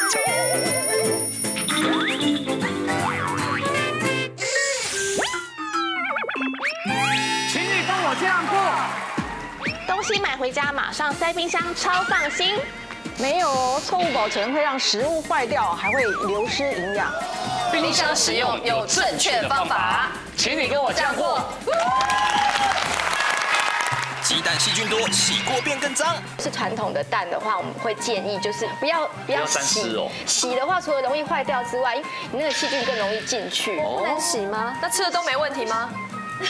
请你帮我这样做。东西买回家马上塞冰箱，超放心。没有哦，错误保存会让食物坏掉，还会流失营养。冰箱使用有正确的方法，请你跟我这样做。鸡蛋细菌多，洗过变更脏。是传统的蛋的话，我们会建议就是不要沾湿哦。洗的话，除了容易坏掉之外，因为你那个细菌更容易进去。不能洗吗？那吃的都没问题吗？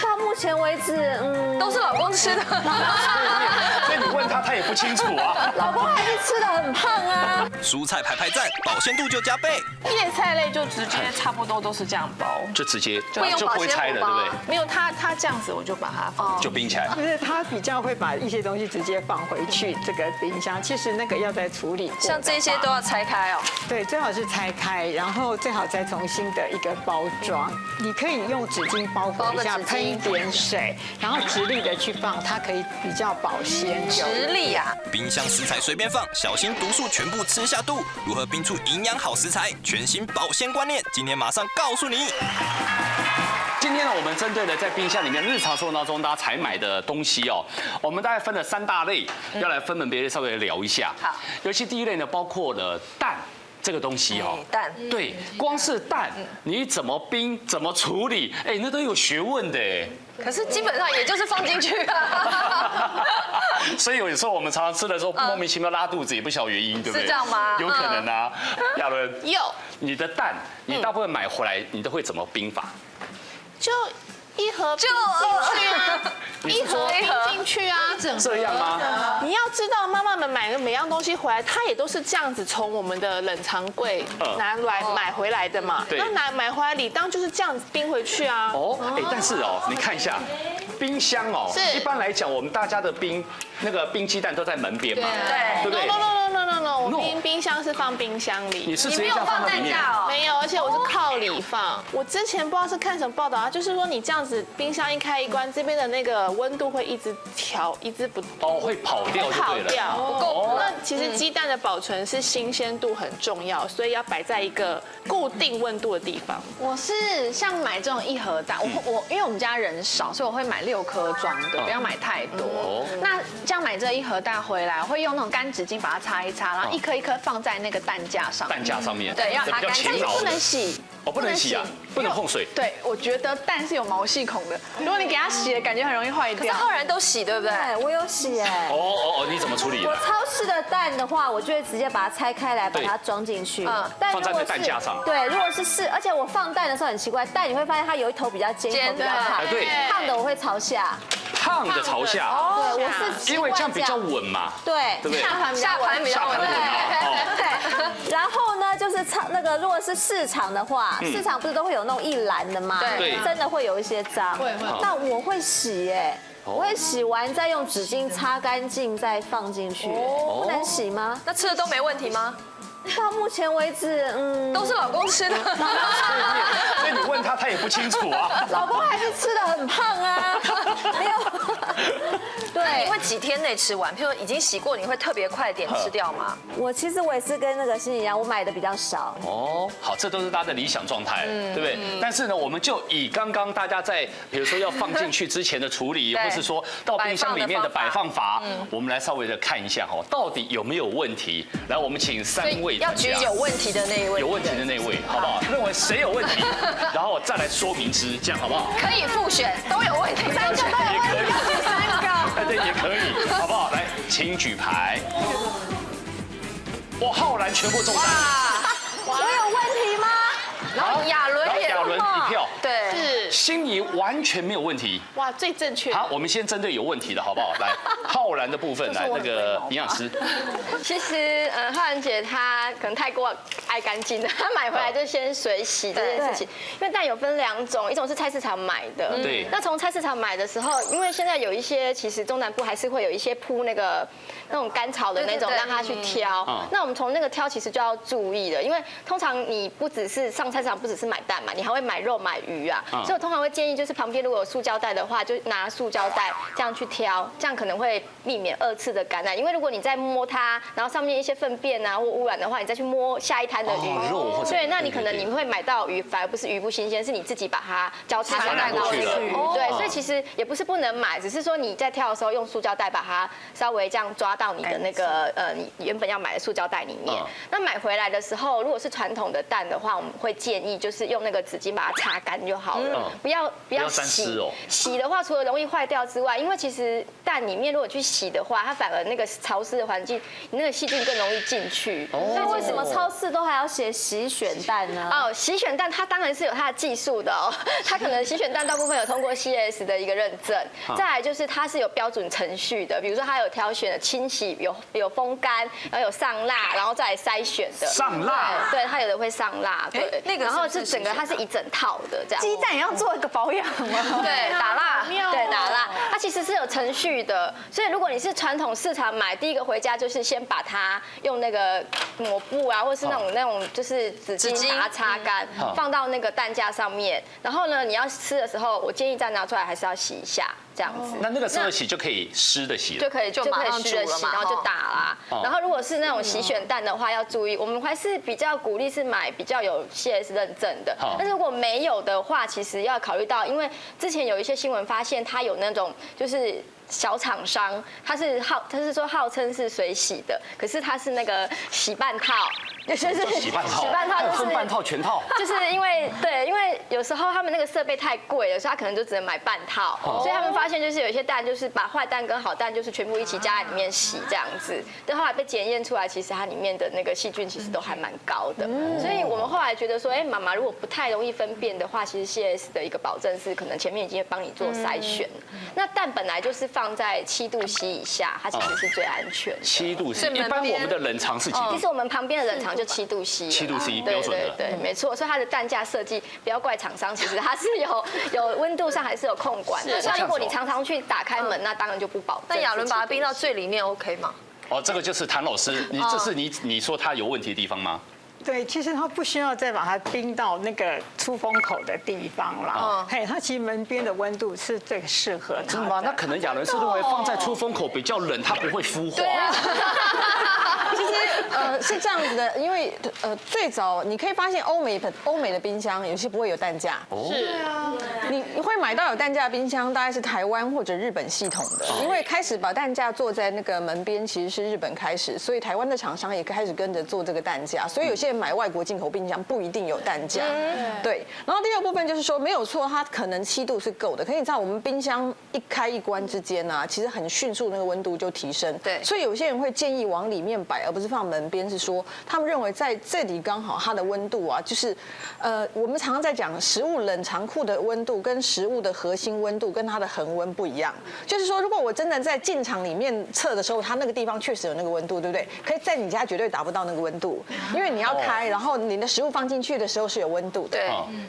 到目前为止，都是老公吃的。所以你问他，他也不清楚啊。老公还是吃的很胖啊。蔬菜排赞，保鲜度就加倍。叶菜类就直接差不多都是这样包，就直接会用就不会拆了，对不对？没有它这样子我就把它放。就冰起来。就是他比较会把一些东西直接放回去这个冰箱，其实那个要再处理过。像这些都要拆开哦。对，最好是拆开，然后最好再重新的一个包装。你可以用纸巾包裹一下，喷一点水，然后直立的去放，它可以比较保鲜。直立啊！冰箱食材随便放，小心毒素全部吃下肚。如何冰出营养好食材？全新保鲜观念，今天马上告诉你。今天呢，我们针对的在冰箱里面日常生活当中大家采买的东西哦，我们大概分了3大类，要来分门别类稍微聊一下。好，尤其第一类呢，包括了蛋。这个东西哦，蛋，对，光是蛋，你怎么冰，怎么处理，哎，那都有学问的哎。可是基本上也就是放进去啊。所以有时候我们常常吃的时候莫名其妙拉肚子，也不晓得原因，对不对？是这样吗？有可能啊。亚伦，有，你的蛋，你大部分买回来，你都会怎么冰法？就一盒冰进去啊，一盒冰进去啊，这样吗？你要知道，妈妈们买的每样东西回来，它也都是这样子从我们的冷藏柜拿来买回来的嘛。对。那买回来理当就是这样子冰回去啊。哦，哎，但是哦，你看一下，冰箱哦，一般来讲，我们大家的那个冰鸡蛋都在门边嘛，对不对？ No， 我冰箱是放冰箱里。你是直接这样放在里面？没有，而且我是靠里放。我之前不知道是看什么报道啊，就是说你这样子冰箱一开一关，这边的那个温度会一直调，一直不哦，会跑掉就对了。不够。那其实鸡蛋的保存是新鲜度很重要，所以要摆在一个固定温度的地方。我是像买这种一盒蛋，因为我们家人少，所以我会买6颗装的，不要买太多。那这样买这一盒蛋回来，我会用那种干纸巾把它擦一擦，然后一颗一颗放在那个蛋架上。蛋架上面。对，要擦干净，但是不能洗。哦，不能洗啊，不能碰水。对，我觉得蛋是有毛细孔的，如果你给它洗了，感觉很容易坏掉。可是后人都洗，对不对？对，我有洗哎。哦，你怎么处理？我超市的蛋的话，我就会直接把它拆开来，把它装进去。但放在那蛋架上。对，如果是而且我放蛋的时候很奇怪，蛋你会发现它有一头比较尖，一头比较胖。对，胖的我会朝下。胖的朝下。对，我是因为这样比较稳嘛。对，对不对？下盘比较稳。对。然后呢，就是那个如果是市场的话，市场不是都会有那种一篮的吗？对。真的会有一些脏。会。那我会洗哎。我会洗完再用纸巾擦干净再放进去，不能洗吗？那吃的都没问题吗？到目前为止，都是老公吃的。所以你问他，他也不清楚啊。老公还是吃的很胖啊，没有。对，你会几天内吃完？譬如说已经洗过，你会特别快点吃掉吗？其实我也是跟那个欣怡一样，我买的比较少。哦，好，这都是大家的理想状态，对不对？但是呢，我们就以刚刚大家在比如说要放进去之前的处理，或是说到冰箱里面的摆放法，我们来稍微的看一下哈，到底有没有问题？来，我们请3位要举有问题的那一位，有问题的那位，好不好？认为谁有问题，然后再来说明之，这样好不好？可以复选，都有问题，3个都有问题，举3个，哎，对，也可以，好不好？来，请举牌。哇，浩然全部中单。我有问题吗？然后亚伦1票，对，是欣怡完全没有问题。哇，最正确。好，我们先针对有问题的好不好？来，浩然的部分，来那个营养师。其实浩然姐她可能太过爱干净的，他买回来就先水洗这件事情。因为蛋有分2种，一种是菜市场买的，对。那从菜市场买的时候，因为现在有一些其实中南部还是会有一些铺那种干草的那种，让他去挑。那我们从那个挑其实就要注意了，因为通常你不只是上菜市场，不只是买蛋嘛，你还会买肉、买鱼啊。所以我通常会建议，就是旁边如果有塑胶袋的话，就拿塑胶袋这样去挑，这样可能会避免2次的感染。因为如果你再摸它，然后上面一些粪便啊或污染的话，你再去摸下一摊的鱼，对，那你可能你会买到鱼，反而不是鱼不新鲜，是你自己把它交叉带过去了。对，所以其实也不是不能买，只是说你在挑的时候用塑胶袋把它稍微这样抓到你的那个你原本要买的塑胶袋里面。那买回来的时候，如果是传统的蛋的话，我们会建议就是用那个纸巾把它擦干就好了，不要洗。洗的话，除了容易坏掉之外，因为其实蛋里面如果去洗的话，它反而那个潮湿的环境，你那个细菌更容易进去。那为什么超市都还要写洗选蛋呢？洗选蛋它当然是有它的技术的哦，它可能洗选蛋大部分有通过 CAS 的一个认证，再来就是它是有标准程序的，比如说它有挑选的清洗，有风干，然后有上蜡，然后再来筛选的。上蜡？对，它有的会上蜡，对，那个然后是整个它是一整套的这样。鸡蛋也要做一个保养吗？对，打蜡，对，打蜡，它其实是有程序的，所以如果你是传统市场买，第一个回家就是先把它用那个抹布啊，或是那种就是纸巾把它擦干，放到那个蛋架上面，然后呢，你要吃的时候，我建议再拿出来还是要洗一下。这样子，那个时候洗就可以湿的洗了，就可以湿的洗，然后就打啦。然后如果是那种洗选蛋的话，要注意，我们还是比较鼓励是买比较有 CAS 认证的。但是如果没有的话，其实要考虑到，因为之前有一些新闻发现它有那种就是小厂商，他是说号称是水洗的，可是它是那个洗半套。就是洗半套，就是分半套全套，就是因为有时候他们那个设备太贵了，所以他可能就只能买半套，所以他们发现就是有一些蛋就是把坏蛋跟好蛋就是全部一起加在里面洗这样子，但后来被检验出来，其实它里面的那个细菌其实都还蛮高的，所以我们后来觉得说，妈妈如果不太容易分辨的话，其实 CAS 的一个保证是可能前面已经帮你做筛选了。那蛋本来就是放在7度C 以下，它其实是最安全的。7度C，一般我们的冷藏是几度？其实我们旁边的冷藏就7度C。7度C 标准的，对，没错。所以它的蛋架设计，不要怪厂商，其实它是有温度上还是有控管的。像如果你常常去打开门，那当然就不保证。那亚伦把它冰到最里面 OK 吗？这个就是谭老师，这是你说它有问题的地方吗？对，其实它不需要再把它冰到那个出风口的地方了。它其实门边的温度是最适合它的。真的吗？那可能亚伦是认为放在出风口比较冷，它不会孵化。其实是这样子的，因为最早你可以发现欧美的冰箱有些不会有蛋架。是啊，你会买到有蛋架的冰箱，大概是台湾或者日本系统的，因为开始把蛋架做在那个门边，其实是日本开始，所以台湾的厂商也开始跟着做这个蛋架，所以有些人买外国进口冰箱不一定有蛋架。对，然后第二部分就是说没有错，它可能7度是够的，可是你知道我们冰箱一开一关之间啊，其实很迅速那个温度就提升。对，所以有些人会建议往里面摆，而不是放门边，是说他们认为在这里刚好它的温度啊，就是我们常常在讲食物冷藏库的温度跟食物的核心温度跟它的恒温不一样，就是说如果我真的在进场里面测的时候，它那个地方确实有那个温度，对不对？可是在你家绝对达不到那个温度，因为你要开，然后你的食物放进去的时候是有温度的。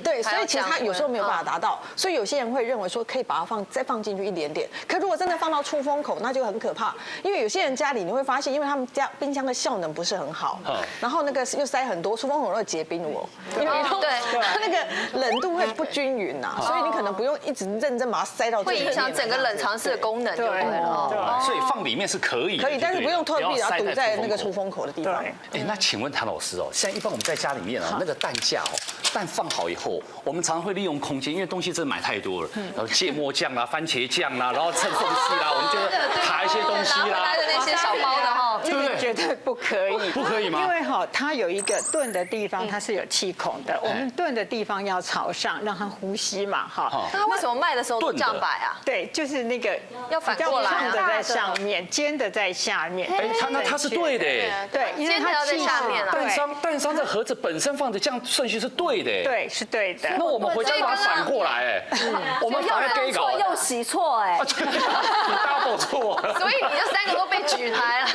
对，所以其实它有时候没有办法达到，所以有些人会认为说可以把它再放进去一点点。可如果真的放到出风口，那就很可怕，因为有些人家里你会发现，因为他们家冰箱的效能不是很好，然后那个又塞很多出风口会结冰哦，因为它那个冷度会不均匀呐，所以你可能不用一直认真把它塞到。会影响整个冷藏室的功能，对了。所以放里面是可以的，可以，但是不用特别把它堵在那个出风口的地方。那请问谭老师像一般我们在家里面那个蛋架蛋放好以后，我们常常会利用空间，因为东西真的买太多了，然后芥末酱啦、番茄酱啦，然后蹭缝隙啦，我们就卡一些东西啦。拿的那些小包的哈，这个绝对不可以，不可以吗？因为它有一个炖的地方，它是有气孔的，我们炖的地方要朝上，让它呼吸嘛，那为什么卖的时候都这样摆啊？对，就是那个要反过来，烫的在上面，煎的在下面。它是对的，对，因为它在下面啊。蛋商的盒子本身放的这样顺序是对的，对，是对的。那我们回家把它反过来，我们反而给搞又洗错，你 double 错，所以你就3个都被举牌了。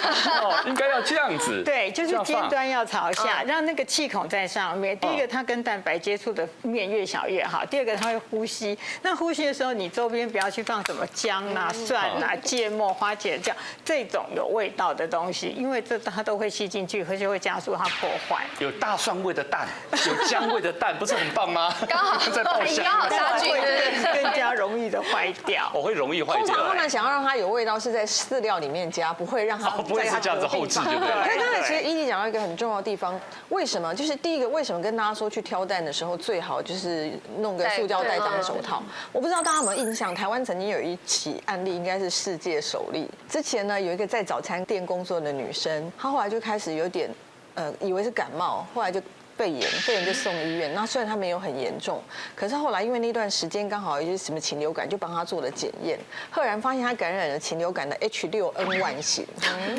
应该要这样子。对，就是尖端要朝下，让那个气孔在上面。第一个，它跟蛋白接触的面越小越好；第二个，它会呼吸。那呼吸的时候，你周边不要去放什么姜啊、蒜啊、芥末、花茄酱这种有味道的东西，因为它都会吸进去，而且会加速它破坏。有大蒜味的蛋，有姜味的蛋，不是很棒吗？刚好在爆香，刚好杀菌，更加容易的坏掉。我会容易坏掉。通常他们想要让它有味道，是在饲料里面加，不会让它不会是这样子后置，对不对？可是刚才其实伊利讲到一个很重要的地方，为什么？就是第一个，为什么跟大家说去挑蛋的时候最好就是弄个塑胶袋当手套？我不知道大家有没有印象，台湾曾经有一起案例，应该是世界首例。之前呢，有一个在早餐店工作的女生，她后来就开始有点以为是感冒，后来就肺炎就送医院。那虽然他没有很严重，可是后来因为那段时间刚好有些什么禽流感，就帮他做了检验，赫然发现他感染了禽流感的 H6N1 型。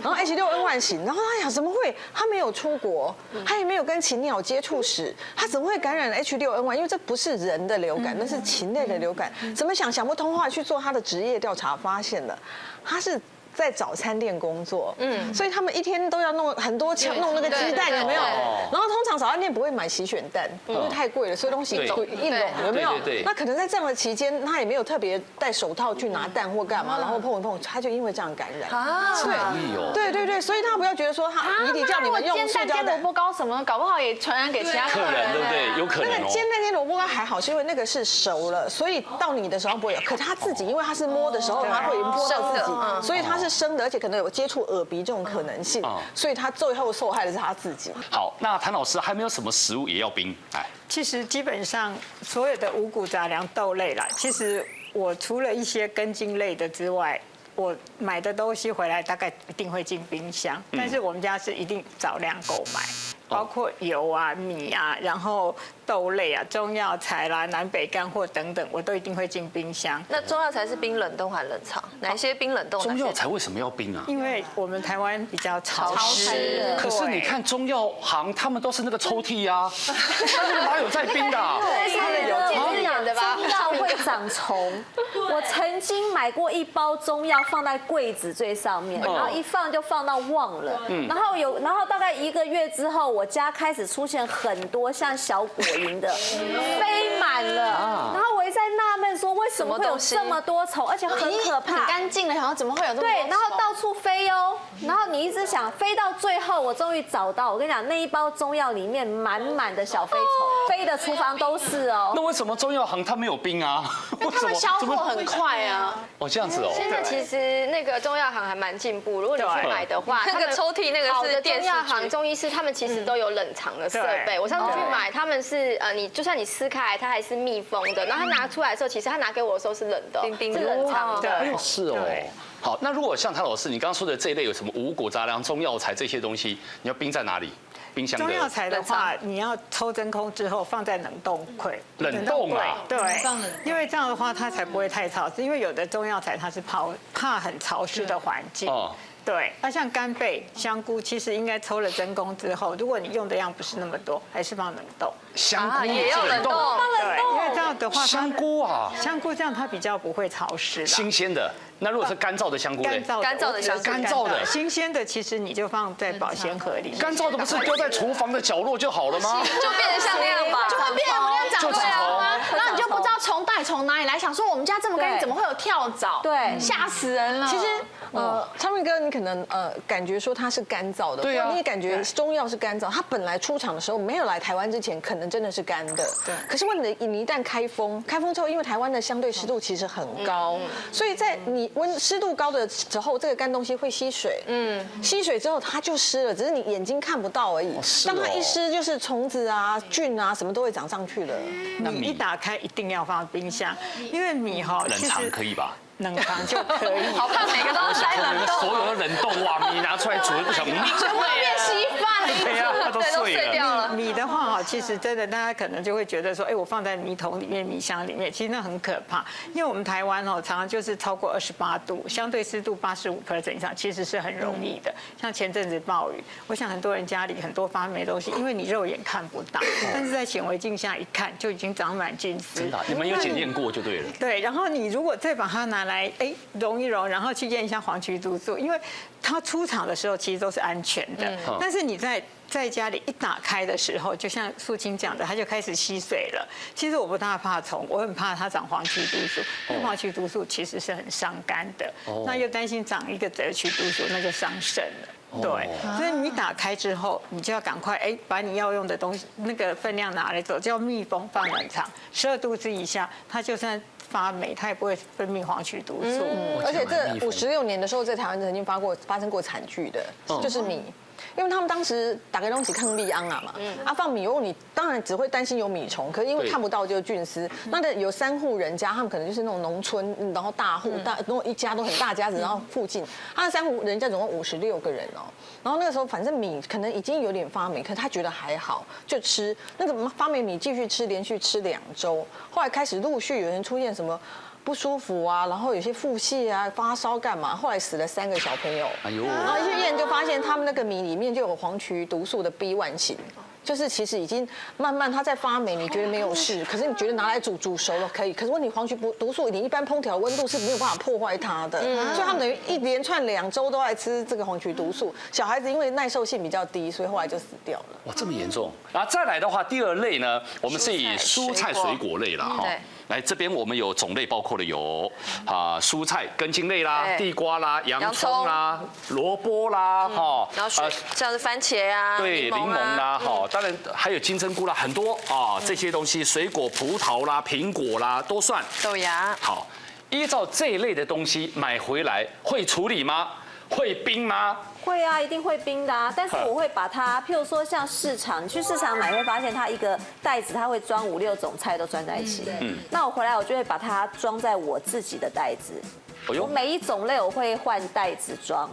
然后 H6N1 型，然后他想怎么会？他没有出国，他也没有跟禽鸟接触史，他怎么会感染了 H6N1？因为这不是人的流感，那是禽类的流感。怎么想不通，后来去做他的职业调查，发现了他是在早餐店工作，所以他们一天都要弄很多弄那个鸡蛋，有没有？然后通常早餐店不会买洗选蛋，因为太贵了，所以东西一笼有没有？那可能在这样的期间，他也没有特别戴手套去拿蛋或干嘛，然后碰一碰，他就因为这样感染。对，所以他不要觉得说他一定叫你们用塑胶煎萝卜糕什么，搞不好也传染给其他客人，对不对？有可能。那个煎蛋煎萝卜糕还好，是因为那个是熟了，所以到你的手上不会有。可他自己，因为他是摸的时候，他会摸到自己，所以他是生的，而且可能有接触耳鼻这种可能性，所以他最后受害的是他自己。好，那谭老师还没有什么食物也要冰？其实基本上所有的五谷杂粮豆类啦，其实我除了一些根茎类的之外，我买的东西回来大概一定会进冰箱，但是我们家是一定少量购买。包括油啊、米啊，然后豆类啊、中药材啦、南北干货等等，我都一定会进冰箱。那中药材是冰冷冻还是冷藏？哪一些冰冷冻？中药材为什么要冰啊？因为我们台湾比较潮湿。可是你看中药行，他们都是那个抽屉啊，他们哪有在冰的？他们有滋养的吧？中药会长虫。我曾经买过一包中药放在柜子最上面，然后一放就放到忘了。然后大概1个月之后，我家开始出现很多像小果蝇的，飞满了。然后我一直在纳闷说，为什么会有这么多虫，而且很可怕，很干净的，然后怎么会有这么多？对，然后到处飞哦。然后你一直想飞到最后，我终于找到。我跟你讲，那一包中药里面满满的小飞虫，飞的厨房都是哦。那为什么中药行它没有冰啊？他们销货很快啊。这样子哦。现在其实那个中药行还蛮进步，如果你去买的话，那个抽屉那个是中药行、中医师他们其实都有冷藏的设备。我上次去买，他们是你就算你撕开来，它还是密封的。然后他拿出来的时候，其实他拿给我的时候是冷的，是冷藏的。是哦。好，那如果像谭老师你刚刚说的这一类有什么五谷杂粮、中药材这些东西，你要冰在哪里？冰箱的中药材的话，你要抽真空之后放在冷冻柜。冷冻啊？对，因为这样的话它才不会太潮湿。因为有的中药材它是怕很潮湿的环境。对，那像干贝、香菇，其实应该抽了真空之后，如果你用的量不是那么多，还是放冷冻。香菇也要冷冻，对，因为这样的话，香菇啊，香菇这样它比较不会潮湿。新鲜的，那如果是干燥的香菇嘞？干燥的香菇，干燥的，新鲜的其实你就放在保鲜盒里。干燥的不是丢在厨房的角落就好了吗？就变成像那样吧，就会变成那样长出来啊。然后你就不知道虫到底从哪里来，想说我们家这么干净，怎么会有跳蚤？对，吓死人了。其实昌瑞哥，你可能感觉说它是干燥的，对啊，你也感觉中药是干燥，它本来出厂的时候没有来台湾之前，可能真的是干的。对。可是问题你一旦开封之后，因为台湾的相对湿度其实很高，所以在你湿度高的时候，这个干东西会吸水。吸水之后它就湿了，只是你眼睛看不到而已。当它一湿，就是虫子啊、菌啊什么都会长上去了。米一打开一定要放冰箱，因为米哈冷藏可以吧？冷藏就可以。好怕每个都要塞冷冻。所有的冷冻哇，米拿出来煮都不想。全部变稀饭了。对呀，它都碎了。米的话哈，其实真的大家可能就会觉得说，哎，我放在米桶里面、米箱里面，其实那很可怕，因为我们台湾哦常常就是超过28度，相对湿度85% 以上，其实是很容易的。像前阵子暴雨，我想很多人家里很多发霉东西，因为你肉眼看不到，但是在显微镜下一看就已经长满菌丝。真的，你们有检验过就对了。对，然后你如果再把它拿来揉一揉，然后去验一下黄曲毒素，因为它出厂的时候其实都是安全的，但是你在家里一打开的时候，就像素清讲的，它就开始吸水了。其实我不大怕虫，我很怕它长黄曲毒素，因为黄曲毒素其实是很伤肝的，那又担心长一个赭曲毒素，那就伤肾了。对，所以你打开之后，你就要赶快把你要用的东西那个分量拿来走，叫密封放冷藏，12度之以下，它就算发霉，它也不会分泌黄曲毒素。而且这56年的时候，在台湾曾经发生过惨剧的，就是米。因为他们当时打开东西看米安嘛，放米油，你当然只会担心有米虫，可是因为看不到就是菌丝。那有3户人家，他们可能就是那种农村，然后大户然后一家都很大家子，然后附近，他的3户人家总共56个人哦。然后那个时候反正米可能已经有点发霉，可是他觉得还好，就吃那个发霉米继续吃，连续吃2周。后来开始陆续有人出现什么不舒服啊，然后有些腹泻啊、发烧干嘛，后来死了3个小朋友。哎呦！然后一去验就发现他们那个米里面就有黄曲毒素的 B1 型。就是其实已经慢慢它在发霉，你觉得没有事，可是你觉得拿来煮熟了可以，可是问题黄曲毒素你一般烹调温度是没有办法破坏它的，所以他们等于一连串2周都在吃这个黄曲毒素。小孩子因为耐受性比较低，所以后来就死掉了。哇，这么严重！然后再来的话，第2类呢，我们是以蔬菜水果类啦哈。来这边我们有种类包括了有蔬菜根茎类啦、地瓜啦、洋葱啦、萝卜啦哈，然后像是番茄啊、对，柠檬啦哈，当然还有金针菇啦，很多啊这些东西，水果葡萄啦、苹果啦都算。豆芽。好，依照这一类的东西买回来会处理吗？会冰吗？会啊，一定会冰的啊。但是我会把它，譬如说像市场，你去市场买会发现它一个袋子，它会装5、6种菜都装在一起。那我回来我就会把它装在我自己的袋子。我每一种类我会换袋子装。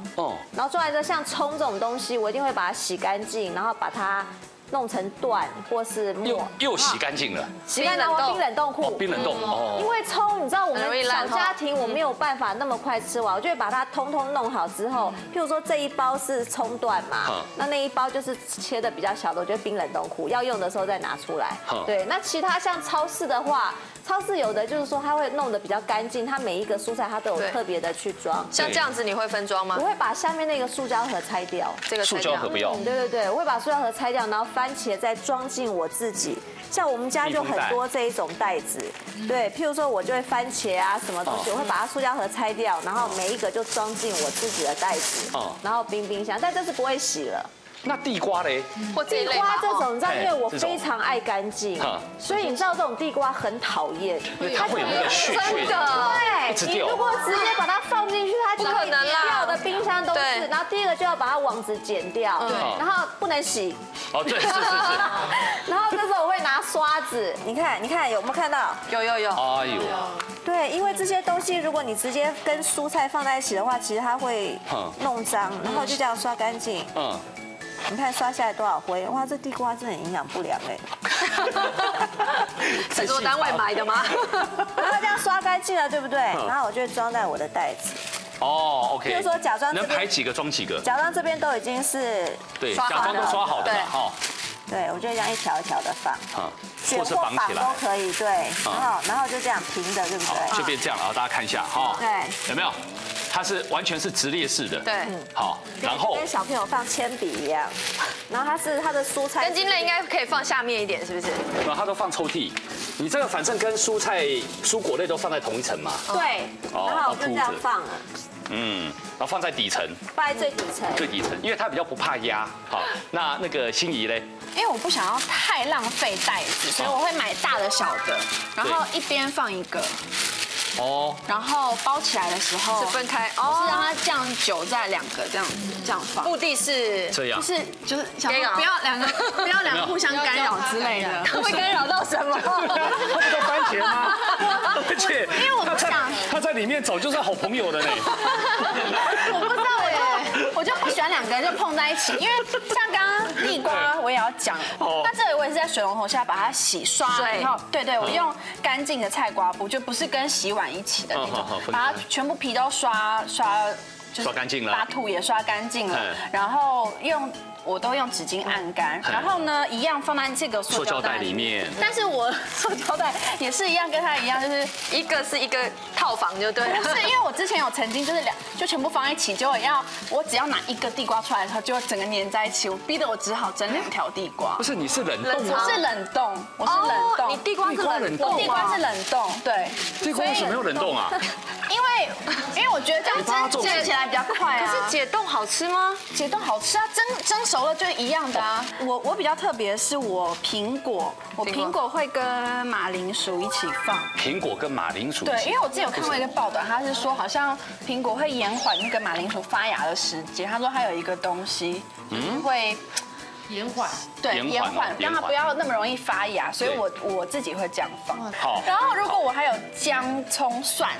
然后装来之后，像葱这种东西，我一定会把它洗干净，然后把它弄成段或是末，又洗干净了，洗干净冰冷冻库，冰冷冻哦。因为葱，你知道我们小家庭我没有办法那么快吃完，我就会把它通通弄好之后，譬如说这一包是葱段嘛，那一包就是切的比较小的，我就冰冷冻库，要用的时候再拿出来。对，那其他像超市的话。超市有的就是说它会弄得比较干净，它每一个蔬菜它都有特别的去装。像这样子你会分装吗？我会把下面那个塑胶盒拆掉。这个塑胶盒不要。对，我会把塑胶盒拆掉，然后番茄再装进我自己。像我们家就很多这一种袋子，对，譬如说我就会番茄啊什么东西，我会把它塑胶盒拆掉，然后每一个就装进我自己的袋子，然后冰箱，但这是不会洗了。那地瓜嘞？地瓜这种，你知道，因为我非常爱干净，所以你知道这种地瓜很讨厌，它会有那个屑屑，对，你如果直接把它放进去，它就会掉的冰箱都是。然后第一个就要把它网子剪掉，然后不能洗。哦，对，是。然后这时候我会拿刷子，你看有没有看到？有。哎呦。对，因为这些东西如果你直接跟蔬菜放在一起的话，其实它会弄脏，然后就这样刷干净。你看刷下来多少灰，哇，这地瓜真的很营养不良哎。制作单位买的吗？然后这样刷干净了，对不对？然后我就会装在我的袋子。OK。比如说假装能排几个装几个。假装这边都已经是刷好的，都刷好的哈。对，我就这样一条一条的放，或是绑起来都可以，对。然后就这样平的，对不对？就变这样了，大家看一下哈。对。有没有？它是完全是直列式的，对，好，然后跟小朋友放铅笔一样，然后它的蔬菜根茎类应该可以放下面一点，是不是？然后它都放抽屉，你这个反正跟蔬菜、蔬果类都放在同一层嘛，对，然后我就这样放了，然后放在底层，放在最底层，最底层，因为它比较不怕压，好，那个心怡嘞？因为我不想要太浪费袋子，所以我会买大的、小的，然后一边放一个。然后包起来的时候是分开，是让它这样久在2个这样放。目的是这样，就是想不要两个互相干扰之类的。会干扰到什么？它不都番茄吗？而且因为我不想他在里面走就是好朋友的呢。我不知道耶。我就不喜欢两个人就碰在一起，因为像刚刚地瓜我也要讲，那这里我也是在水龙头下把它洗刷，然后对，我用干净的菜瓜布，就不是跟洗碗一起的那种，把它全部皮都刷干净了，把土也刷干净了，然后我都用纸巾按干，然后呢，一样放在这个塑胶袋里面。但是我塑胶袋也是一样，跟它一样，就是一个是一个套房就对了。不是，因为我之前有曾经就全部放在一起，结果我只要拿一个地瓜出来的时候，就整个粘在一起，我逼得我只好蒸2条地瓜。不是，你是冷冻吗？我是冷冻，我是冷冻。你地瓜是冷冻，地瓜是冷冻，对。地瓜为什么要冷冻啊？因为我觉得这样蒸起来比较快啊。可是解冻好吃吗？解冻好吃啊，蒸熟了就一样的啊。我比较特别的是我苹果会跟马铃薯一起放。苹果跟马铃薯。对，因为我之前有看过一个报道，他是说好像苹果会延缓那个马铃薯发芽的时间。他说它有一个东西会。延缓，对，延缓，让它不要那么容易发芽，所以我自己会这样放。好，然后如果我还有姜、葱、蒜，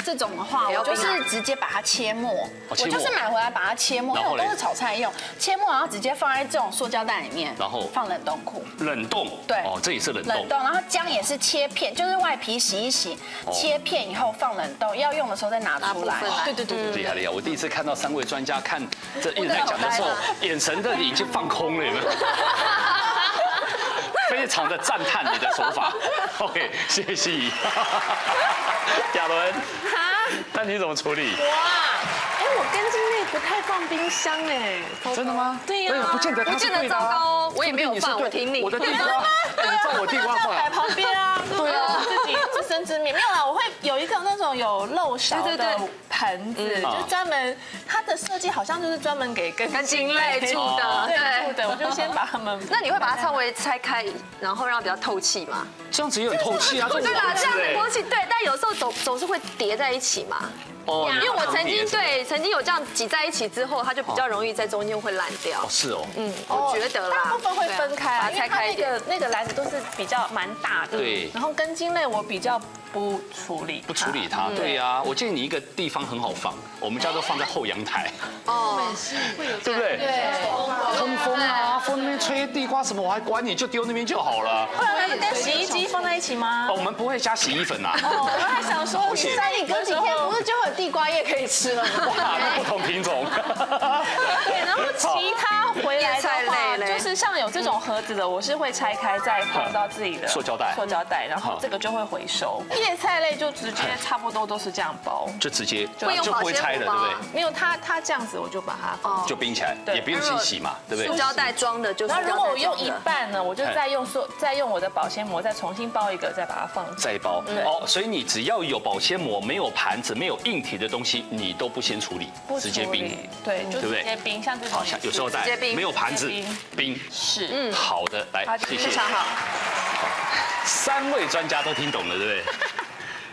这种的话，我就是直接把它切末，我就是买回来把它切末，因为我都是炒菜用，切末然后直接放在这种塑胶袋里面，然后放冷冻库。冷冻，对，哦，这也是冷冻。然后姜也是切片，就是外皮洗一洗，切片以后放冷冻，要用的时候再拿出来。对，厉害！我第一次看到3位专家看这一直在讲的时候，眼神的已经放空了。非常的赞叹你的手法 ，OK， 谢谢。亚伦，那你怎么处理？我根茎类不太放冰箱哎。真的吗？对呀，不见得糟糕哦，我也没有放，我听你。我的地瓜，你照我地瓜放摆旁边啊。对啊，自己自生自灭。没有啦，我会有一个那种有漏勺的盆子，就专门它的设计好像就是专门给根茎类住的，对住的，我就先把它们。那你会把它稍微拆开，然后让它比较透气吗？这样子也很透气啊，对啦，这样很透气，对，但有时候总是会叠在一起嘛。哦，因为我曾经有这样挤在一起之后，它就比较容易在中间会烂掉。哦，是哦。我觉得啦，大部分会分开啊，拆开一点。那个篮子都是比较蛮大的。对。然后根茎类我比较不处理它。对呀，我建议你一个地方很好放，我们家都放在后阳台。哦，是会有，对不对？对。通风啊，风那边吹地瓜什么，我还管你，就丢那边就好了。不然会跟洗衣机放在一起吗？我们不会加洗衣粉啊。哦，我还想说，你在你隔几天不是就会有地瓜叶可以吃了吗？哇，不同品种。对，然后其他回来的话，就是像有这种盒子的，我是会拆开再放到自己的塑胶袋，然后这个就会回收。叶菜类就直接差不多都是这样包，就直接就不会拆了，对不对？没有它这样子，我就把它放就冰起来，也不用清洗嘛，对不对？塑胶袋装的就是。然后如果我用一半呢，我就再用我的保鲜膜再重新包一个，再把它放。再包哦，所以你只要有保鲜膜，没有盘子，没有硬体的东西，你都不先处理，直接冰。对，就直接冰，像这种。好，像有塑胶袋没有盘子，冰是。好的，来，谢谢。非常好。 3位专家都听懂了，对不对？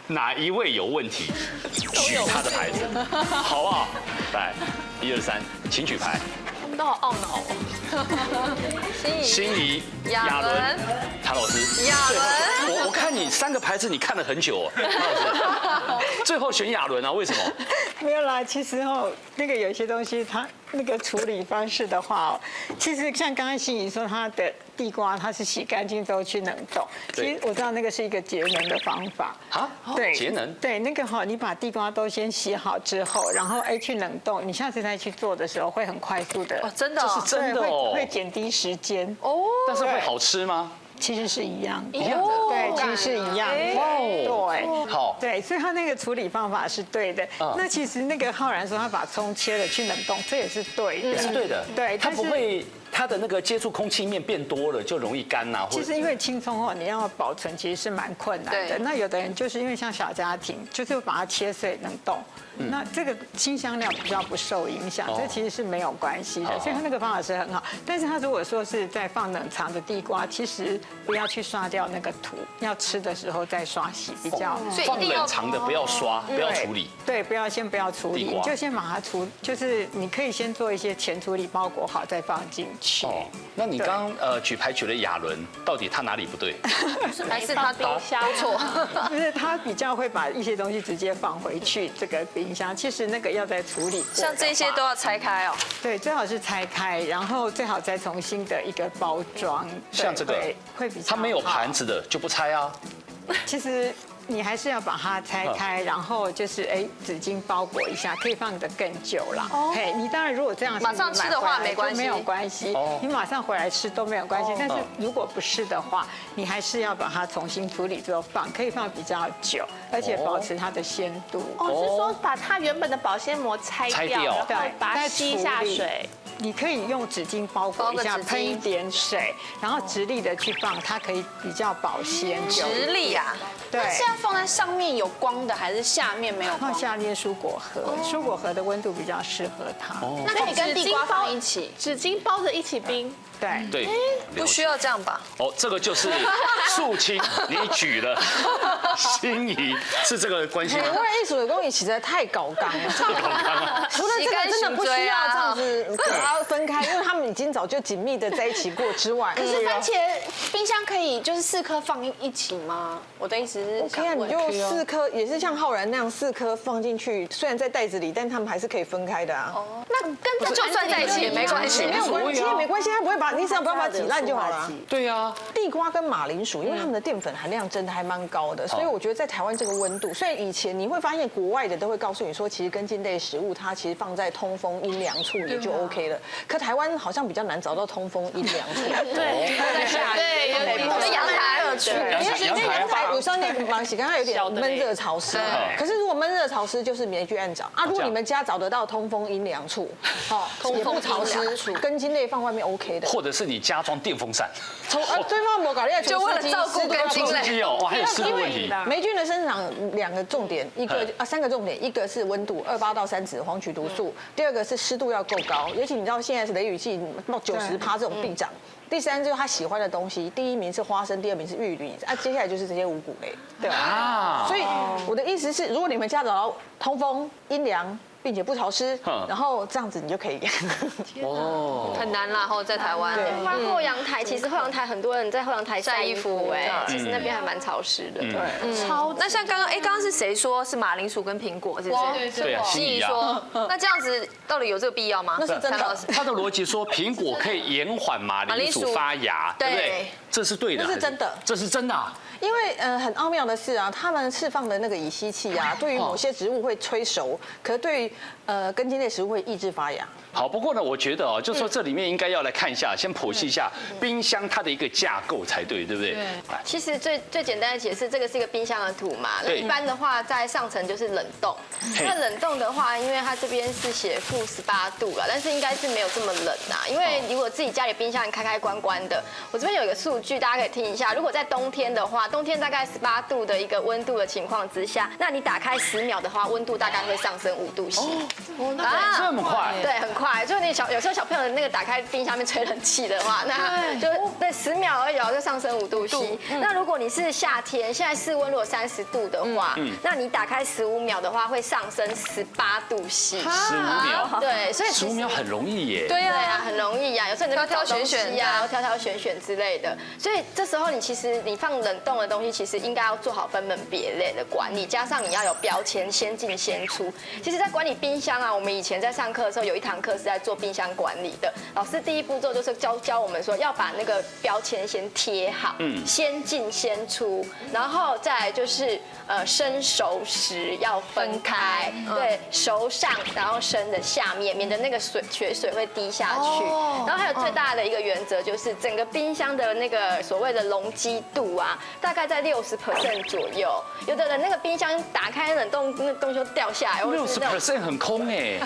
哪一位有问题，举他的牌子，好不好？来，1、2、3，请举牌。他们都好懊恼哦。心怡、亚伦、谭老师。亚伦，我看你3个牌子你看了很久哦，谭老师。最后选亚伦啊？为什么？没有啦，其实那个有些东西它那个处理方式的话，其实像刚刚心怡说它的地瓜它是洗干净之后去冷冻，其实我知道那个是一个节能的方法啊，对，节能，对，那个你把地瓜都先洗好之后，然后去冷冻，你下次再去做的时候会很快速的，哦，真的，这是真的哦，会减低时间哦，但是会好吃吗？ 其实是一样，一样的，对，其实是一样的，对，好，对，所以他那个处理方法是对的。那其实那个浩然说他把葱切了去冷冻，这也是对的，也是对的，对，它不会。 它的那个接触空气面变多了，就容易干呐。其实因为青葱你要保存其实是蛮困难的。那有的人就是因为像小家庭，就是把它切碎冷冻，那这个辛香料比较不受影响，这其实是没有关系的。所以他那个方法是很好。但是他如果说是在放冷藏的地瓜，其实不要去刷掉那个土，要吃的时候再刷洗比较。放冷藏的不要刷，不要处理。对，不要处理，你就先把它就是你可以先做一些前处理包裹好再放进。去。那你刚刚举牌举了亚伦，到底他哪里不对？还是他都错？就是他比较会把一些东西直接放回去这个冰箱，其实那个要再处理。像这些都要拆开哦。对，最好是拆开，然后最好再重新的一个包装。像这个会比较他没有盘子的就不拆啊。其实你还是要把它拆开，然后就是纸巾包裹一下，可以放得更久了。嘿，你当然如果这样马上吃的话没关系，没有关系，你马上回来吃都没有关系。但是如果不是的话，你还是要把它重新处理之后放，可以放比较久，而且保持它的鲜度。是说把它原本的保鲜膜拆掉，然后把它吸下水。你可以用纸巾包裹一下，喷一点水，然后直立的去放，它可以比较保鲜。直立啊？对。现在放在上面有光的，还是下面没有光？放下面蔬果盒，蔬果盒的温度比较适合它。那可以跟地瓜放一起，纸巾包着一起冰。对，不需要这样吧？这个就是肃清你举的心仪，是这个关系吗？我的艺术的工艺实在太搞纲了，除了这个真的不需要这样子把它分开，因为他们已经早就紧密的在一起过之外。可是番茄冰箱可以就是4颗放一起吗？我的意思是 ，OK 啊，你就4颗，也是像浩然那样4颗放进去，虽然在袋子里，但他们还是可以分开的啊。那跟就算在一起也没关系，没有关系，没关系，他不会把，你只要不要把它挤烂就好了。对呀，地瓜跟马铃薯，因为它们的淀粉含量真的还蛮高的，所以我觉得在台湾这个温度，虽然以前你会发现国外的都会告诉你说，其实根茎类食物它其实放在通风阴凉处也就 OK 了，可台湾好像比较难找到通风阴凉处。对，对，阳台因为阳台有时候那个芒洗刚刚有点闷热潮湿，可是如果闷热潮湿就是霉菌暗找啊。如果你们家找得到通风阴凉处，也不潮湿，根茎类放外面 OK 的，或者是你加装电风扇。对方我搞了就为了照顾根茎类还有湿度问题。霉菌的生长2个重点，3个重点，一个是温度，28到30黄曲毒素，第二个是湿度要够高，尤其你知道现在是雷雨季，到90%这种必长。第3就是他喜欢的东西，第1名是花生，第2名是玉米，接下来就是这些五谷类，对吧？所以我的意思是，如果你们家找到通风阴凉，并且不潮湿，然后这样子你就可以。很难啦，在台湾。后阳台，其实后阳台很多人在后阳台晒衣服，其实那边还蛮潮湿的。对，超。那像刚刚是谁说是马铃薯跟苹果，是不是？对啊，心仪说，那这样子到底有这个必要吗？那是真的。他的逻辑说苹果可以延缓马铃薯发芽，对不对？这是对的。这是真的。这是真的。因为很奥妙的是啊，他们释放的那个乙烯气啊，对于某些植物会催熟，可是对于根茎类食物会抑制发芽。好，不过呢，我觉得就说这里面应该要来看一下，先剖析一下冰箱它的一个架构才对，对不对？其实最简单的解释，这个是一个冰箱的图嘛。那一般的话，在上层就是冷冻。那冷冻的话，因为它这边是写-18度了，但是应该是没有这么冷啊。因为如果自己家里冰箱开开关关的，我这边有一个数据，大家可以听一下。如果在冬天的话，冬天大概18度的一个温度的情况之下，那你打开10秒的话，温度大概会上升5度 C。这么快？对，很快。就是你有时候小朋友那个打开冰箱面吹冷气的话，那就对10秒而已就上升5度 C。那如果你是夏天，现在室温如果30度的话，那你打开15秒的话会上升18度 C。15秒？对，所以15秒很容易耶。对啊，很容易呀。有时候你挑选呀，挑选之类的。所以这时候其实你放冷冻的东西，其实应该要做好分门别类的管理，加上你要有标签，先进先出。其实，在管理冰箱啊，我们以前在上课的时候有一堂课是在做冰箱管理的。老师第一步骤就是教我们说要把那个标签先贴好，先进先出，然后再来就是生熟食要分开，对，熟上然后生的下面，免得那个血水会滴下去。然后还有最大的一个原则就是整个冰箱的那个所谓的容积度啊，大概在60% 左右。有的人那个冰箱打开冷冻，那东西就掉下来，60% 很空哎。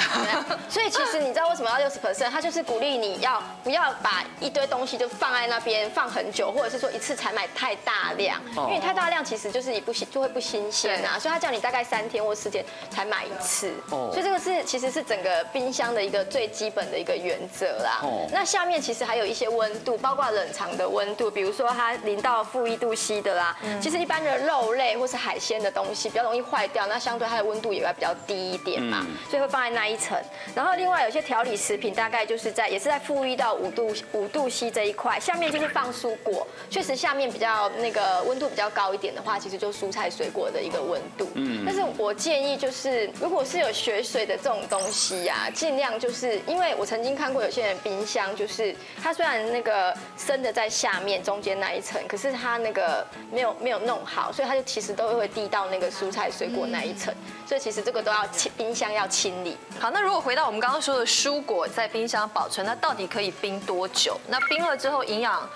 所以其实你知道为什么要60%？它就是鼓励你不要把一堆东西就放在那边放很久，或者是说一次采买太大量，因为你太大量其实就是就会不新鲜啊，所以他叫你大概3天或4天才买一次。所以这个其实是整个冰箱的一个最基本的一个原则啦。那下面其实还有一些温度，包括冷藏的温度，比如说它0到-1度C的啦。其实一般的肉类或是海鲜的东西比较容易坏掉，那相对它的温度也会比较低一点嘛，所以会放在那一层。然后另外有些调理食品大概就是也是在-1到5度C这一块，下面就是放蔬果。确实下面比较那个温度比较高一点的话，其实就蔬菜水果的一个温度。但是我建议就是，如果是有血水的这种东西呀，尽量就是因为我曾经看过有些人冰箱，就是它虽然那个生的在下面中间那一层，可是它那个没有弄好，所以它就其实都会滴到那个蔬菜水果那一层，所以其实这个都要冰箱要清理。好，那如果回到我们刚刚说的蔬果在冰箱保存，那到底可以冰多久？那冰了之后营养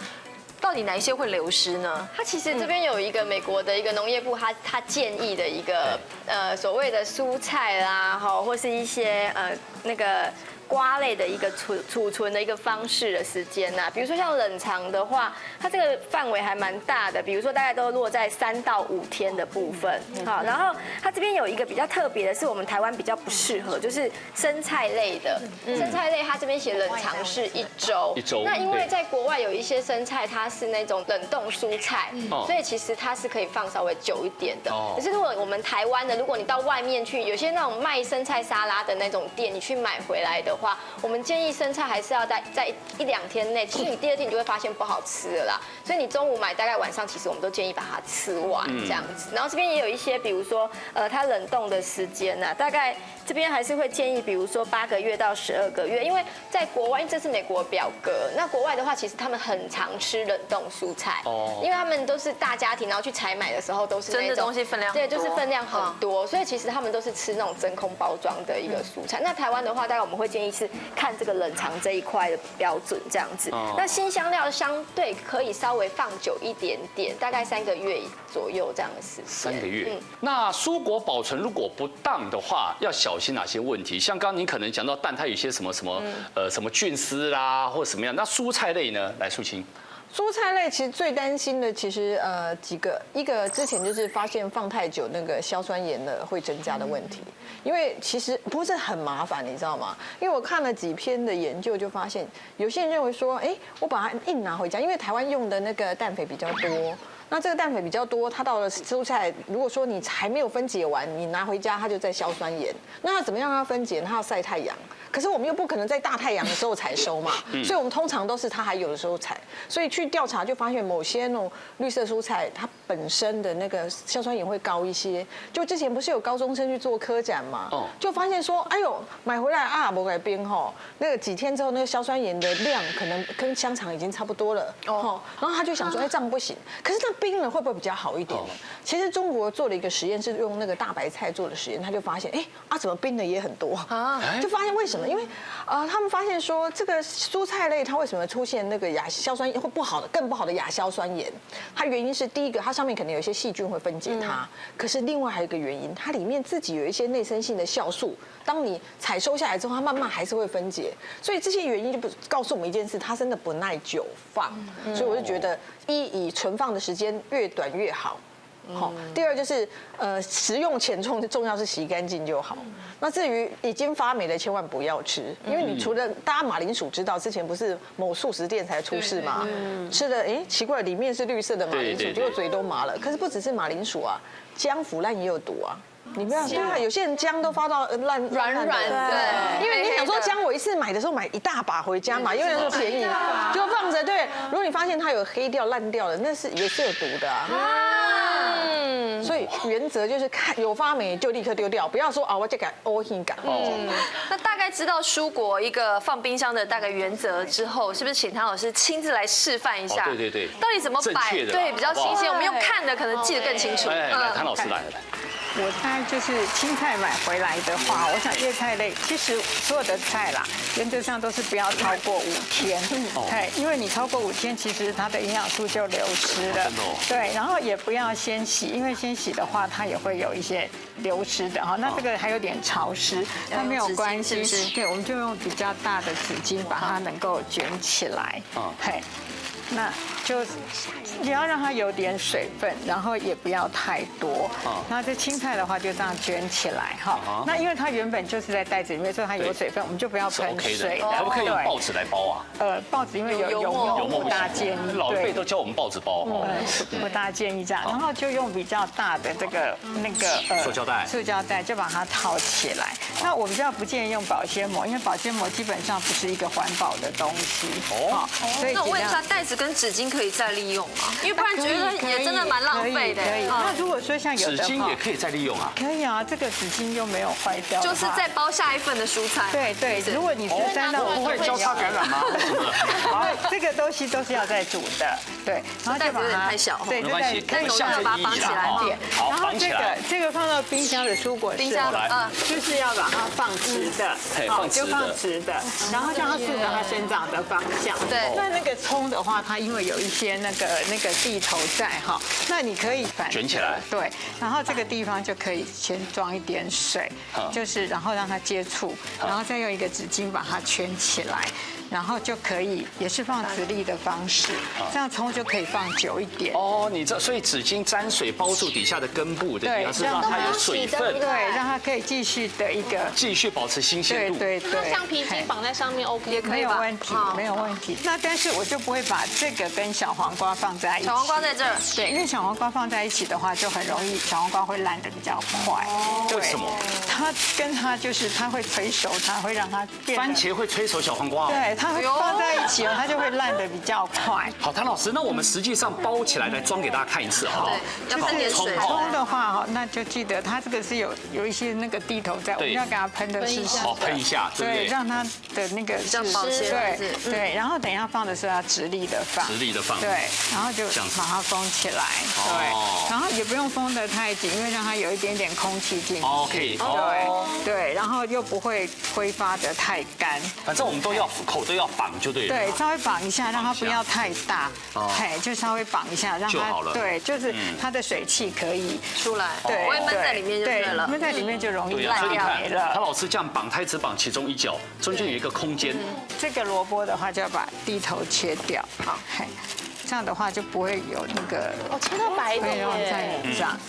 到底哪一些会流失呢？它其实这边有一个美国的一个农业部，它建议的一个所谓的蔬菜啦，或是一些那个瓜类的一个储存的一个方式的时间呐，比如说像冷藏的话，它这个范围还蛮大的，比如说大概都落在3到5天的部分。好，然后它这边有一个比较特别的是，我们台湾比较不适合，就是生菜类的。生菜类它这边写冷藏是1周。1周。那因为在国外有一些生菜它是那种冷冻蔬菜，所以其实它是可以放稍微久一点的。可是如果我们台湾的，如果你到外面去，有些那种卖生菜沙拉的那种店，你去买回来的话，我们建议生菜还是要在1-2天内，其实你第2天你就会发现不好吃了啦。所以你中午买，大概晚上其实我们都建议把它吃完这样子。然后这边也有一些，比如说它冷冻的时间呢，大概这边还是会建议，比如说8个月到12个月，因为在国外，因为这是美国表格，那国外的话，其实他们很常吃冷冻蔬菜，因为他们都是大家庭，然后去采买的时候都是那种真的东西分量对，就是分量很多，所以其实他们都是吃那种真空包装的一个蔬菜。那台湾的话，大概我们会建议是看这个冷藏这一块的标准这样子。那新香料相对可以稍微放久一点点，大概3个月左右这样的时间。3个月。那蔬果保存如果不当的话，要小心哪些问题？像刚刚您可能讲到蛋，它有些什么菌丝啦，或者什么样？那蔬菜类呢？来，素清。蔬菜类其实最担心的，其实几个，一个之前就是发现放太久那个硝酸盐的会增加的问题，因为其实不是很麻烦，你知道吗？因为我看了几篇的研究，就发现有些人认为说，我把它硬拿回家，因为台湾用的那个氮肥比较多。那这个氮肥比较多，它到了蔬菜，如果说你还没有分解完，你拿回家它就在硝酸盐。那要怎么样让它分解？它要晒太阳。可是我们又不可能在大太阳的时候采收嘛，所以我们通常都是它还有的时候采。所以去调查就发现某些那种绿色蔬菜，它本身的那个硝酸盐会高一些。就之前不是有高中生去做科展嘛，就发现说，哎呦，买回来啊，不改冰哈，那个几天之后，那个硝酸盐的量可能跟香肠已经差不多了哦。然后他就想说，这样不行。可是那冰了会不会比较好一点呢？其实中国做了一个实验，是用那个大白菜做的实验，他就发现，怎么冰的也很多啊？就发现为什么？因为他们发现说，这个蔬菜类它为什么出现那个硝酸盐会更不好的亚硝酸盐？它原因是第一个，它上面可能有一些细菌会分解它，可是另外还有一个原因，它里面自己有一些内生性的酵素，当你采收下来之后，它慢慢还是会分解。所以这些原因就不告诉我们一件事，它真的不耐久放。所以我就觉得，以存放的时间越短越好。好，第二就是食用前重要是洗干净就好。那至于已经发霉的，千万不要吃，因为你除了大家马铃薯知道，之前不是某素食店才出事嘛，吃的奇怪，里面是绿色的马铃薯，结果嘴都麻了。可是不只是马铃薯啊，姜腐烂也有毒啊。你不要对啊，有些人姜都发到软软的，因为你想说姜，我一次买的时候买一大把回家嘛，因为那便宜，就放着。对，如果你发现它有黑掉烂掉的，那也是有毒的啊。所以原则就是看有发霉就立刻丢掉，不要说我这个欧性感。那大概知道蔬果一个放冰箱的大概原则之后，是不是请唐老师亲自来示范一下？对，到底怎么摆？对，比较新鲜。我们用看的可能记得更清楚。来，唐老师来。我猜就是青菜买回来的话，我想叶菜类其实所有的菜啦，原则上都是不要超过5天。对，因为你超过5天，其实它的营养素就流失了。对，然后也不要先洗，因为先洗的话，它也会有一些流失的哈。那这个还有点潮湿，它没有关系。对，我们就用比较大的纸巾把它能够卷起来。嘿。那就你要让它有点水分，然后也不要太多。然后这青菜的话就这样卷起来哈。那因为它原本就是在袋子里面，所以它有水分，我们就不要喷水。可不可以用报纸来包啊？报纸因为有油墨，不大建议。老一辈都教我们报纸包，不大建议这样。然后就用比较大的这个塑胶袋就把它套起来。那我比较不建议用保鲜膜，因为保鲜膜基本上不是一个环保的东西。所以那我问一下，袋子跟纸巾可以再利用吗？因为不然觉得也真的蛮浪费的。可以。那如果说像有的纸巾也可以再利用啊？可以啊，这个纸巾又没有坏掉。就是再包下一份的蔬菜。对，如果你是3到5不会交叉感染吗？这个东西都是要再煮的，对。然后就把它太小，对，没关系，可以像把它绑起来一点。好，然后这个放到冰箱的蔬果室，就是要把它放直的，就放直的，然后让它顺着它生长的方向。对。那个葱的话，它因为有一些那个地头在哈，那你可以卷起来。对，然后这个地方就可以先装一点水，就是然后让它接触，然后再用一个纸巾把它圈起来。然后就可以也是放直立的方式，这样葱就可以放久一点。你这所以纸巾沾水包住底下的根部的地方，是让它有水分，对，让它可以继续保持新鲜度。对。那橡皮筋绑在上面 OK 也没有问题，没有问题。那但是我就不会把这个跟小黄瓜放在一起。小黄瓜在这儿。对，因为小黄瓜放在一起的话，就很容易小黄瓜会烂得比较快。为什么？它就是它会催熟，它会让它变。番茄会催熟小黄瓜。对。它会放在一起，它就会烂得比较快。好，谭老师，那我们实际上包起来装给大家看一次好不好？要喷点水。葱的话哈，那就记得它这个是有一些那个地头在，我们要给它喷的是喷一下，对，让它的那个比较保鲜。对，然后等一下放的时候要直立的放，对，然后就把它封起来，对，然后也不用封得太紧，因为让它有一点点空气进去。OK，对，然后又不会挥发得太干。反正我们口都要绑就对了。对，稍微绑一下，让它不要太大，就稍微绑一下，让它对，就是它的水汽可以出来，对，不会闷在里面就对了，闷在里面就容易烂掉了。谭老师这样绑，它只绑其中一角，中间有一个空间。这个萝卜的话，就要把地头切掉，好，这样的话就不会有那个切到白的耶。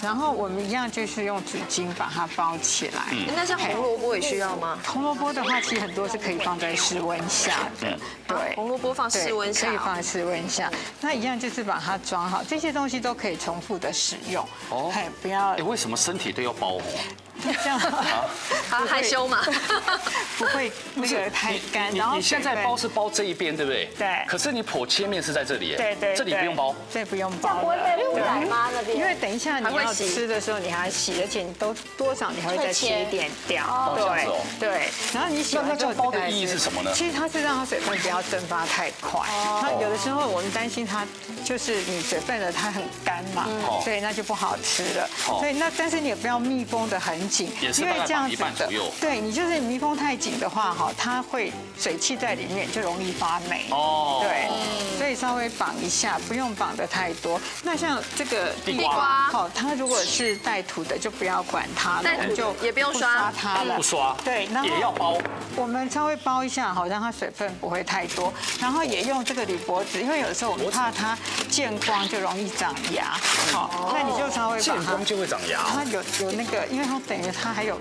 然后我们一样就是用纸巾把它包起来。那像红萝卜也需要吗？红萝卜的话，其实很多是可以放在室温下的。对，红萝卜放室温下，可以放在室温下。那一样就是把它装好，这些东西都可以重复的使用。不要。为什么身体都要包？这样他害羞嘛？不会那个太干。然后你现在包是包这一边，对不对？对。可是你剖切面是在这里，对，这里不用包，这不用包。不会被污染吗？那边？因为等一下你要吃的时候你还要洗，而且你多少你还会再切一点掉。对。然后你洗完之后，包的意义是什么呢？其实它是让它水分不要蒸发太快。那有的时候我们担心它就是你水分了它很干嘛，所以那就不好吃了。所以但是你也不要密封的很紧，因为这样子的，对你就是密封太紧的话哈，它会水汽在里面就容易发霉。对，所以稍微绑一下，不用绑得太多。那像这个地瓜，它如果是带土的就不要管它了，我们就也不用刷它了，不刷。对，然后也要包。我们稍微包一下，好让它水分不会太多，然后也用这个铝箔纸，因为有的时候我们怕它见光就容易长芽。那你就稍微见光就会长芽。它有那个，因为它等于它还有。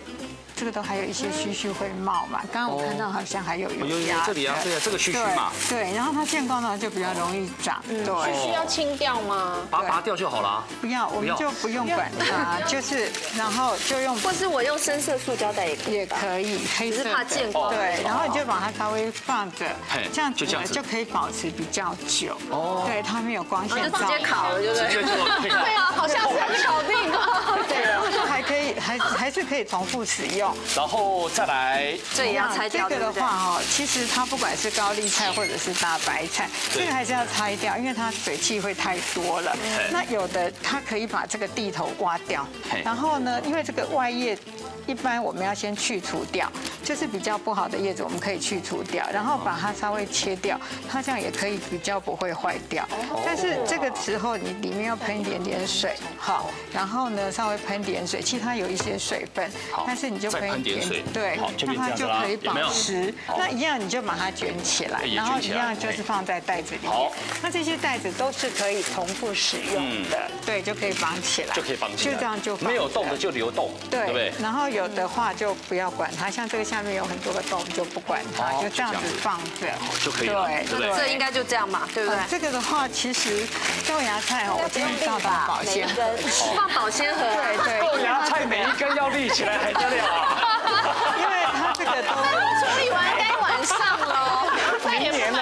这个都还有一些须须会冒嘛，刚刚我看到好像还有芽，这里啊，对啊，这个须须嘛，对，然后它见光的话就比较容易长，对，须须要清掉吗？把它拔掉就好了。不要，我们就不用管它，就是然后就用，或是我用深色塑胶袋也可以，黑色的，只是怕见光，对，然后你就把它稍微放着，这样子就可以保持比较久，对，它没有光线照，就直接烤了，对不对？对啊，好像是烤定，对，然后还可以，还是可以重复使用。然后再来，这也要拆掉。这个的话哈，其实它不管是高丽菜或者是大白菜，这个还是要拆掉，因为它水汽会太多了。那有的它可以把这个地头挖掉，然后呢，因为这个外叶一般我们要先去除掉，就是比较不好的叶子，我们可以去除掉，然后把它稍微切掉，它这样也可以比较不会坏掉。但是这个时候你里面要喷一点点水，好，然后呢稍微喷点水，其实它有一些水分，但是你就喷一点水，对，那它就可以保湿。那一样你就把它卷起来，然后一样就是放在袋子里面。那这些袋子都是可以重复使用的，对，就可以绑起来，就可以绑起来，就这样就没有洞的就留洞，对不对？然后有的话就不要管它，像这个下面有很多个洞，就不管它，就这样子放着就可以了，对不对？这应该就这样嘛，对不对？这个的话，其实豆芽菜哦，我建议放保鲜盒，放保鲜盒，对，豆芽菜每一根要立起来还得了啊！因为它这个都处理完该晚上喽，明年了。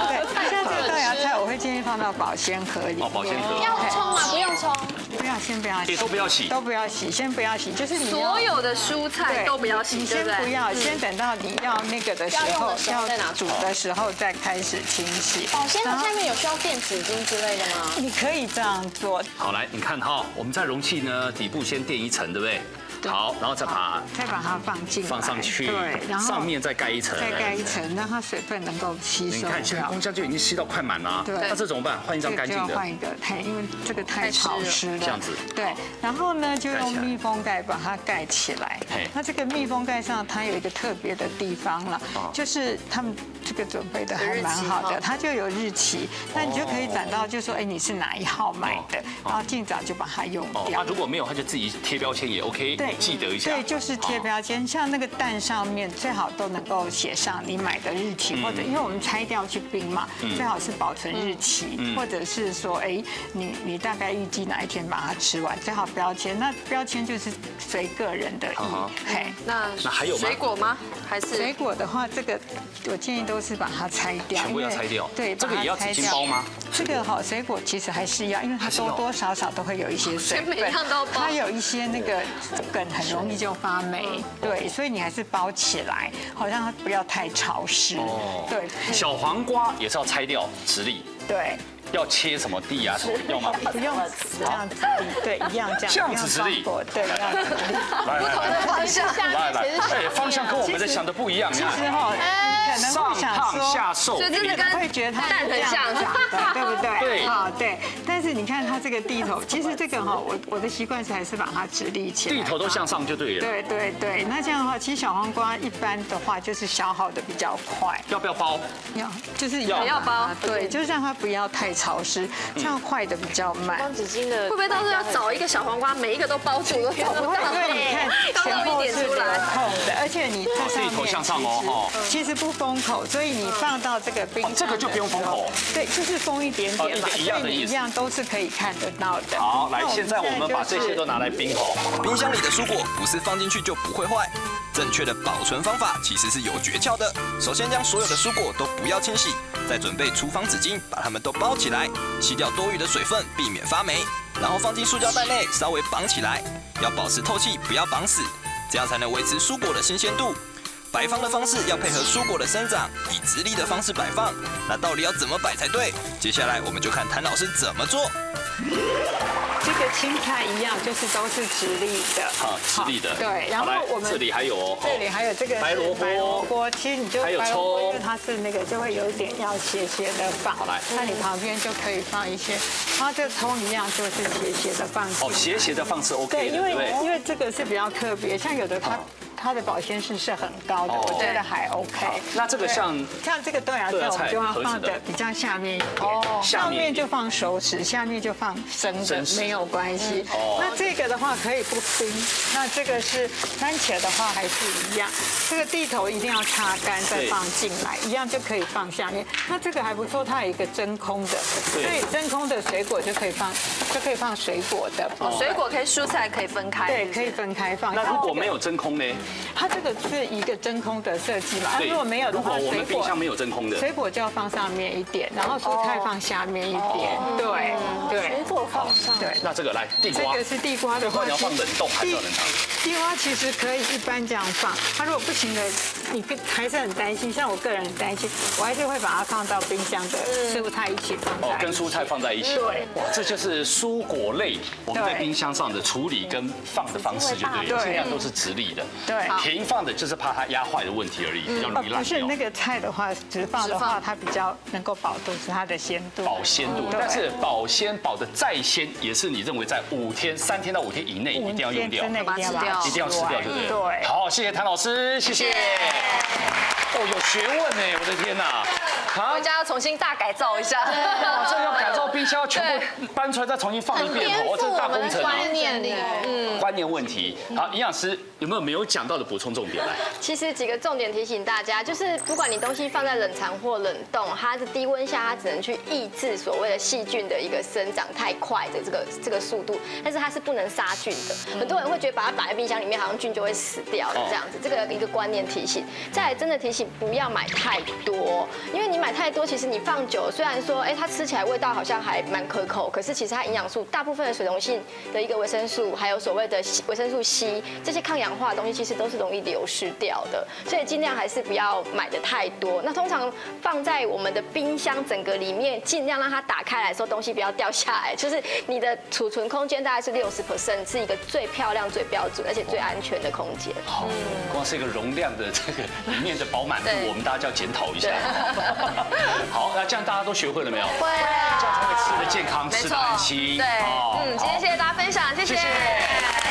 对，像这个豆芽菜，我会建议放到保鲜盒里。保鲜盒。要冲吗？不用冲。不要，先不要洗，也都不要洗，都不要洗，先不要洗，就是你所有的蔬菜都不要洗，你先不要，先等到你要那个的时候，要煮的时候再开始清洗。保鲜盒下面有需要垫纸巾之类的吗？你可以这样做。好，来，你看哈，我们在容器呢底部先垫一层，对不对？好，然后再把它放上去，对，然后上面再盖一层，让它水分能够吸收。你看，现在空箱就已经吸到快满了，对，那这怎么办？换一张干净的，换一个，因为这个太潮湿了，这样子。对，然后呢，就用密封盖把它盖起来。那这个密封盖上它有一个特别的地方了，就是他们这个准备的还蛮好的，它就有日期，那你就可以找到，就说你是哪一号买的，然后尽早就把它用掉。如果没有，它就自己贴标签也 OK， 对，记得一下。对，就是贴标签，像那个蛋上面最好都能够写上你买的日期，或者因为我们拆掉去冰嘛，最好是保存日期，或者是说，你大概预计哪一天把它吃完，最好标签。那标签就是随个人的意。那还有水果吗？还是水果的话，这个我建议都是把它拆掉，全部要拆掉。对，这个也要纸巾包吗？这个水果其实还是要，因为它多多少少都会有一些水分，它有一些那个梗很容易就发霉，对，所以你还是包起来，好让它不要太潮湿。对，小黄瓜也是要拆掉直立。对。要切什么地啊？要吗？不用这样子地，对，一样这样。这样子直立，对，一样直立。不同的方向，来，方向跟我们的想的不一样。其实可能会想说下瘦，所以真的跟会觉得它蛋很像，对不对？对，对。但是你看它这个地头，其实这个我的习惯是还是把它直立起来，地头都向上就对了。对。那这样的话，其实小黄瓜一般的话就是消耗的比较快。要不要包？要，就是要包。对，就是让它不要太潮湿，这样坏的比较慢。装纸巾的会不会到时候要找一个小黄瓜，每一个都包住都找不到？因为你看前后是留空的，而且你这上面地头向上哦，其实不封口，所以你放到这个冰，这个就不用封口。对，就是封一点点嘛，一样的意思，一样都是可以看得到的。好，来，现在我们把这些都拿来冰好。冰箱里的蔬果不是放进去就不会坏，正确的保存方法其实是有诀窍的。首先将所有的蔬果都不要清洗，再准备厨房纸巾把它们都包起来，吸掉多余的水分，避免发霉。然后放进塑胶袋内，稍微绑起来，要保持透气，不要绑死，这样才能维持蔬果的新鲜度。摆放的方式要配合蔬果的生长，以直立的方式摆放。那到底要怎么摆才对？接下来我们就看谭老师怎么做。这个青菜一样，就是都是直立的。直立的。对，然后我们这里还有这个白萝卜，其实你就还有葱，它是那个就会有一点要斜斜的放。好来，那你旁边就可以放一些，然后这个葱一样就是斜斜的放。斜斜的放是 OK 的。对，因为这个是比较特别，像有的它的保鲜是很高的，我觉得还 OK。那这个像这个豆芽菜，我们就要放的比较下面一点，上面就放熟食，下面就放生的，没有关系。那这个的话可以不冰，那这个是番茄的话还是一样，这个地头一定要擦干再放进来，一样就可以放下面。那这个还不错，它有一个真空的，所以真空的水果就可以放水果的。水果可以，蔬菜可以分开。对，可以分开放。那如果没有真空呢？它这个是一个真空的设计嘛？如果没有的话，我们冰箱没有真空的，水果就要放上面一点，然后蔬菜放下面一点。对，水果放上。对，那这个来地瓜，这个是地瓜的话，你要放冷冻还是要冷藏？地瓜其实可以一般这样放，它如果不行的你还是很担心，像我个人很担心，我还是会把它放到冰箱的蔬菜一起放在。跟蔬菜放在一起。对，哇，这就是蔬果类我们在冰箱上的处理跟放的方式就对了，尽量都是直立的。对，平放的就是怕它压坏的问题而已，比较容易烂掉。不是那个菜的话，直放的话，它比较能够保住它的鲜度。保鲜度，但是保鲜保的再鲜，也是你认为在3天到5天以内一定要用掉，一定要把它吃掉，一定要吃掉，对不对？对。好，谢谢谭老师，谢谢。有学问呢，我的天哪！回家要重新大改造一下。哇，这要改造冰箱，全部搬出来再重新放一遍哦，这是大工程啊。观念问题。好，营养师有没有讲到的补充重点来？其实几个重点提醒大家，就是不管你东西放在冷藏或冷冻，它的低温下它只能去抑制所谓的细菌的一个生长太快的这个速度，但是它是不能杀菌的。很多人会觉得把它摆在冰箱里面，好像菌就会死掉了这样子，这个一个观念提醒。再来真的提醒不要买太多，因为你买太多，其实你放久，虽然说它吃起来味道好像还蛮可口，可是其实它营养素大部分的水溶性的一个维生素，还有所谓的维生素 C 这些抗氧化的东西，其实都是容易流失掉的，所以尽量还是不要买的太多。那通常放在我们的冰箱整个里面，尽量让它打开来的时候东西不要掉下来，就是你的储存空间大概是60%，是一个最漂亮、最标准而且最安全的空间。好，光是一个容量的这个里面的饱满度，我们大家就要检讨一下。好，那这样大家都学会了没有？会啊，这样才会吃得健康，吃得安心。对，今天谢谢大家分享，谢谢。